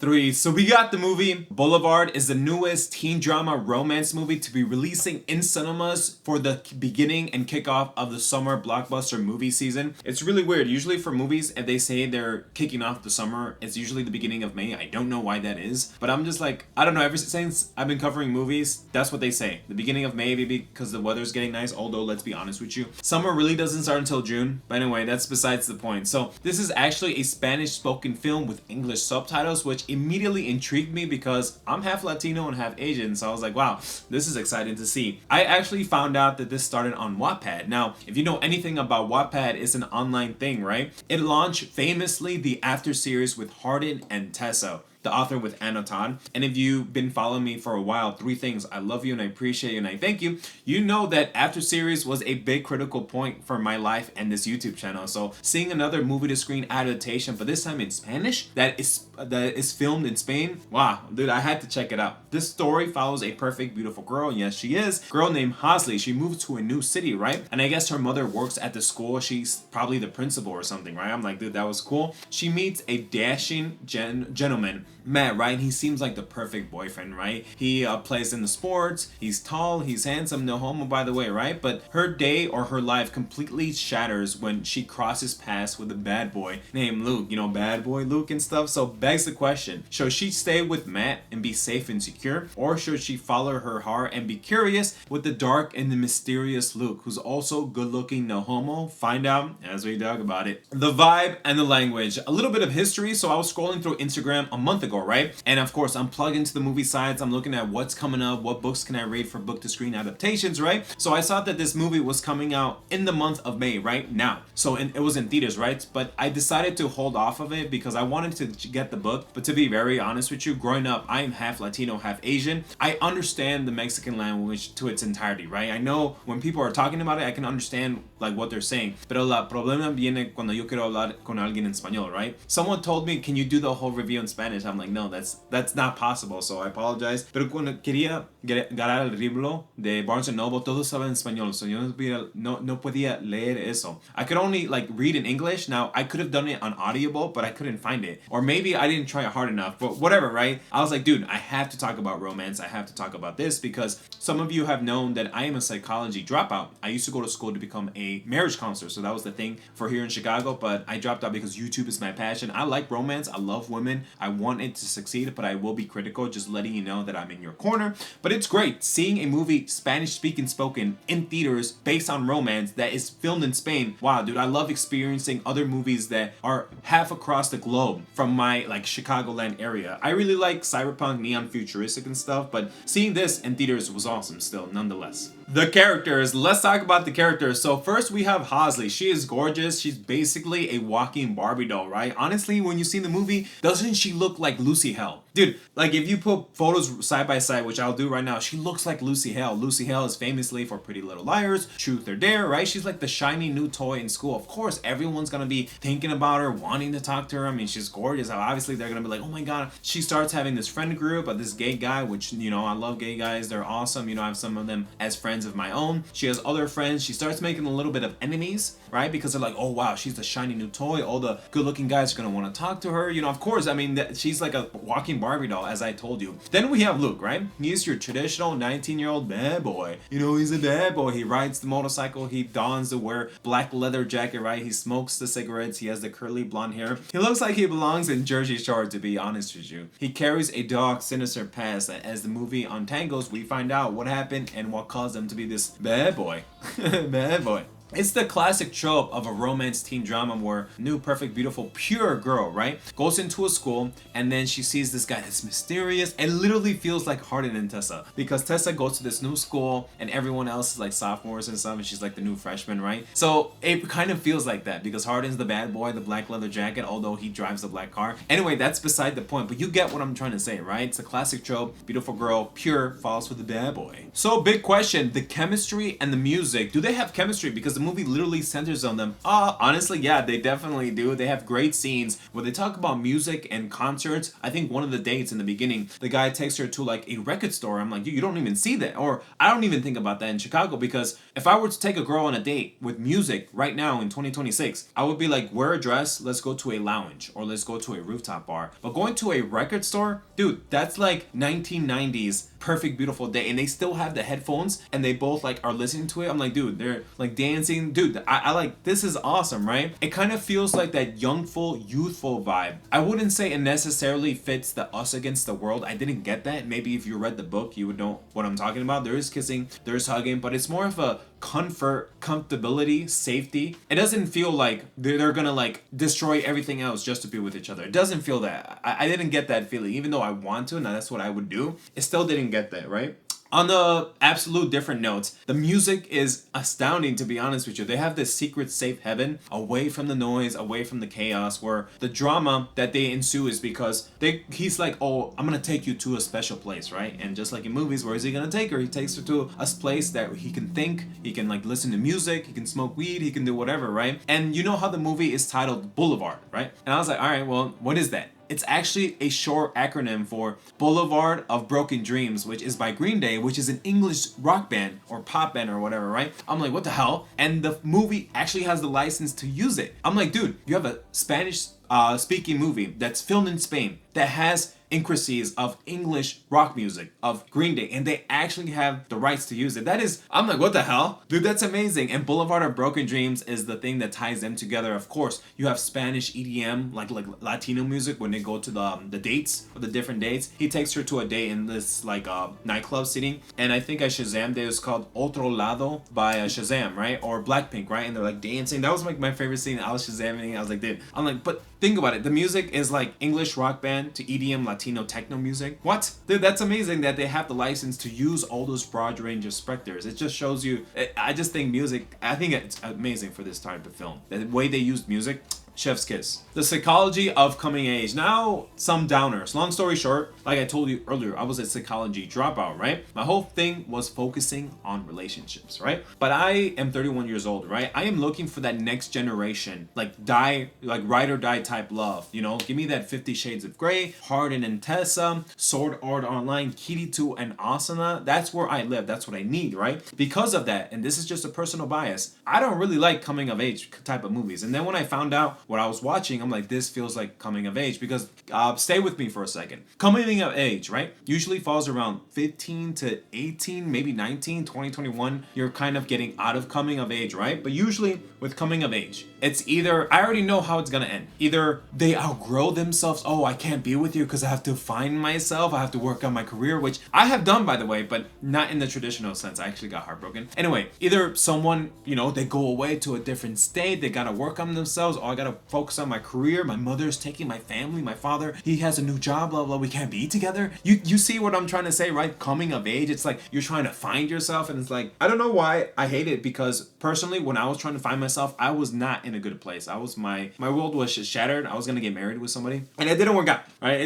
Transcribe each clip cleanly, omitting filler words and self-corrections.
3. So we got the movie Boulevard is the newest teen drama romance movie to be releasing in cinemas for the beginning and kickoff of the summer blockbuster movie season. It's really weird. Usually for movies, if they say they're kicking off the summer, it's usually the beginning of May. I don't know why that is, but I'm just like, I don't know, ever since I've been covering movies, that's what they say. The beginning of May, maybe because the weather's getting nice, although let's be honest with you, summer really doesn't start until June. But anyway, that's besides the point. So this is actually a Spanish spoken film with English subtitles, which immediately intrigued me because I'm half Latino and half Asian, so I was like, wow, this is exciting to see. I actually found out that this started on Wattpad. Now, if you know anything about Wattpad, it's an online thing, right? It launched famously the after series with Hardin and Tessa, the author with Anna Todd. And if you've been following me for a while, 3 things: I love you and I appreciate you and I thank you. You know that after series was a big critical point for my life and this YouTube channel. So seeing another movie to screen adaptation, but this time in Spanish, that is filmed in Spain, wow, dude, I had to check it out. This story follows a perfect, beautiful girl, and yes, she is, girl named Hasley. She moved to a new city, right? And I guess her mother works at the school. She's probably the principal or something, right? I'm like, dude, that was cool. She meets a dashing gentleman, Matt, right? He seems like the perfect boyfriend, right? He plays in the sports, he's tall, he's handsome, no homo by the way, right? But her day or her life completely shatters when she crosses paths with a bad boy named Luke, you know, bad boy Luke and stuff. So begs the question, should she stay with Matt and be safe and secure, or should she follow her heart and be curious with the dark and the mysterious Luke, who's also good looking, no homo? Find out as we talk about it. The vibe and the language, a little bit of history. So I was scrolling through Instagram a month ago, right? And of course, I'm plugged into the movie sites. I'm looking at what's coming up, what books can I read for book to screen adaptations, right? So I saw that this movie was coming out in the month of May, right now. So it was in theaters, right? But I decided to hold off of it because I wanted to get the book. But to be very honest with you, growing up, I am half Latino, half Asian. I understand the Mexican language to its entirety, right? I know when people are talking about it, I can understand like what they're saying. Pero la problema viene cuando yo quiero hablar con alguien en español, right? Someone told me, can you do the whole review in Spanish? I'm like, no, that's not possible, so I apologize. Pero cuando quería ganar el libro de Barnes & Noble, todo estaba en español, so yo no podía leer eso. I could only like read in English. Now, I could have done it on Audible, but I couldn't find it. Or maybe I didn't try hard enough, but whatever, right? I was like, dude, I have to talk about romance. I have to talk about this because some of you have known that I am a psychology dropout. I used to go to school to become a marriage counselor, so that was the thing for here in Chicago, but I dropped out because YouTube is my passion. I like romance. I love women. I want it to succeed, but I will be critical, just letting you know that I'm in your corner. But it's great seeing a movie Spanish speaking spoken in theaters based on romance that is filmed in Spain. Wow, dude, I love experiencing other movies that are half across the globe from my like Chicagoland area. I really like cyberpunk, neon futuristic and stuff, but seeing this in theaters was awesome still, nonetheless. The characters, let's talk about the characters. So first we have Hasley. She is gorgeous. She's basically a walking Barbie doll, right? Honestly, when you see the movie, doesn't she look like Lucy Hale? Dude, like if you put photos side by side, which I'll do right now, she looks like Lucy Hale. Lucy Hale is famously for Pretty Little Liars, Truth or Dare, right? She's like the shiny new toy in school. Of course, everyone's gonna be thinking about her, wanting to talk to her. I mean, she's gorgeous. Obviously, they're gonna be like, oh my god. She starts having this friend group of this gay guy, which, you know, I love gay guys. They're awesome. You know, I have some of them as friends of my own. She has other friends. She starts making a little bit of enemies, right? Because they're like, oh wow, she's the shiny new toy. All the good-looking guys are gonna want to talk to her. You know, of course, I mean, she's like a walking Barbie doll, as I told you. Then we have Luke, right? He's your traditional 19-year-old bad boy. You know, he's a bad boy. He rides the motorcycle. He dons the wear black leather jacket, right? He smokes the cigarettes. He has the curly blonde hair. He looks like he belongs in Jersey Shore, to be honest with you. He carries a dark, sinister past. As the movie untangles, we find out what happened and what caused him to be this bad boy. Bad boy. It's the classic trope of a romance teen drama where new, perfect, beautiful, pure girl, right, goes into a school and then she sees this guy that's mysterious. It literally feels like Hardin and Tessa, because Tessa goes to this new school and everyone else is like sophomores and stuff and she's like the new freshman, right? So it kind of feels like that because Hardin's the bad boy, the black leather jacket, although he drives a black car. Anyway, that's beside the point, but you get what I'm trying to say, right? It's a classic trope. Beautiful girl, pure, falls for the bad boy. So big question, the chemistry and the music, do they have chemistry? Because because the movie literally centers on them. Honestly, yeah, they definitely do. They have great scenes where they talk about music and concerts. I think one of the dates in the beginning, the guy takes her to like a record store. I'm like, you don't even see that. Or I don't even think about that in Chicago, because if I were to take a girl on a date with music right now in 2026, I would be like, wear a dress, let's go to a lounge, or let's go to a rooftop bar. But going to a record store, dude, that's like 1990s perfect beautiful day, and they still have the headphones and they both like are listening to it. I'm like, dude, they're like dancing. Dude, I like, this is awesome, right? It kind of feels like that youngful, youthful vibe. I wouldn't say it necessarily fits the us against the world. I didn't get that. Maybe if you read the book, you would know what I'm talking about. There is kissing, there's hugging, but it's more of a comfort, comfortability, safety. It doesn't feel like they're gonna like destroy everything else just to be with each other. It doesn't feel that. I didn't get that feeling, even though I want to, and that's what I would do. It still didn't get that, right? On the absolute different notes, the music is astounding, to be honest with you. They have this secret safe heaven away from the noise, away from the chaos, where the drama that they ensue is because he's like, oh, I'm gonna take you to a special place, right? And just like in movies, where is he gonna take her? He takes her to a place that he can think, he can like listen to music, he can smoke weed, he can do whatever, right? And you know how the movie is titled Boulevard, right? And I was like, all right, well, what is that? It's actually a short acronym for Boulevard of Broken Dreams, which is by Green Day, which is an English rock band or pop band or whatever, right? I'm like, what the hell? And the movie actually has the license to use it. I'm like, dude, you have a Spanish speaking movie that's filmed in Spain that has intricacies of English rock music of Green Day, and they actually have the rights to use it. That is, I'm like, what the hell? Dude, that's amazing. And Boulevard of Broken Dreams is the thing that ties them together. Of course, you have Spanish EDM, like Latino music, when they go to the dates, or the different dates. He takes her to a date in this like nightclub setting, and I think I Shazammed it. It's called Otro Lado by Shazam, right? Or Blackpink, right? And they're like dancing. That was like my favorite scene. I was Shazamming. I was like, dude, I'm like, but think about it. The music is like English rock band to EDM Latino techno music. What? Dude, that's amazing that they have the license to use all those broad range of specters. It just shows you, I just think music, I think it's amazing for this type of film. The way they used music, chef's kiss. The psychology of coming age. Now, some downers. Long story short, like I told you earlier, I was a psychology dropout, right? My whole thing was focusing on relationships, right? But I am 31 years old, right? I am looking for that next generation, like ride or die type love, you know? Give me that 50 Shades of Grey, Harden and Tessa, Sword Art Online, Kirito and Asuna. That's where I live. That's what I need, right? Because of that, and this is just a personal bias, I don't really like coming of age type of movies. And then when I found out what I was watching, I'm like, this feels like coming of age, because stay with me for a second. Coming of age, right, usually falls around 15 to 18, maybe 19, 20, 21. You're kind of getting out of coming of age, right? But usually with coming of age, it's either, I already know how it's gonna end. Either they outgrow themselves, oh, I can't be with you because I have to find myself, I have to work on my career, which I have done, by the way, but not in the traditional sense. I actually got heartbroken. Anyway, either someone, you know, they go away to a different state, they gotta work on themselves, or I gotta focus on my career, my mother's taking my family, my father, he has a new job, blah, blah, we can't be together. You see what I'm trying to say, right? Coming of age, it's like you're trying to find yourself, and it's like, I don't know why I hate it, because personally, when I was trying to find myself, I was not in a good place. I was, my world was just shattered. I was gonna get married with somebody, and it didn't work out, right?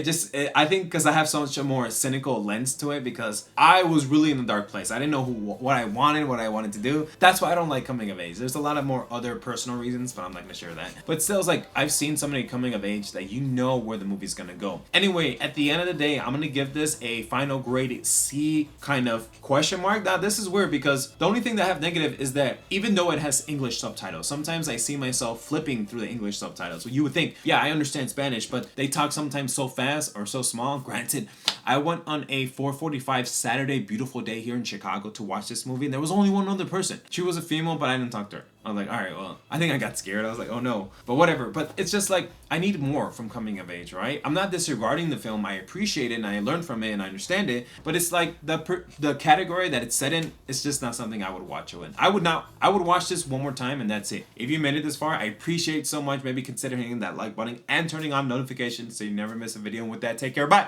I think because I have such a more cynical lens to it, because I was really in a dark place. I didn't know what I wanted to do. That's why I don't like coming of age. There's a lot of more other personal reasons, but I'm not gonna share that. But still, it's like, I've seen so many coming of age that you know where the movie's gonna go. Anyway, at the end of the day, I'm gonna give this a final grade C kind of question mark. Now, this is weird, because the only thing that I have negative is that even though it has English subtitles, sometimes I see myself flipping through the English subtitles. So you would think, yeah, I understand Spanish, but they talk sometimes so fast or so small. Granted, I went on a 4:45 Saturday beautiful day here in Chicago to watch this movie, and there was only one other person. She was a female, but I didn't talk to her. I was like, all right, well, I think I got scared. I was like, oh no, but whatever. But it's just like, I need more from coming of age, right? I'm not disregarding the film. I appreciate it, and I learned from it, and I understand it. But it's like the category that it's set in, it's just not something I would watch it in. I would watch this one more time, and that's it. If you made it this far, I appreciate so much. Maybe consider hitting that like button and turning on notifications so you never miss a video. And with that, take care. Bye.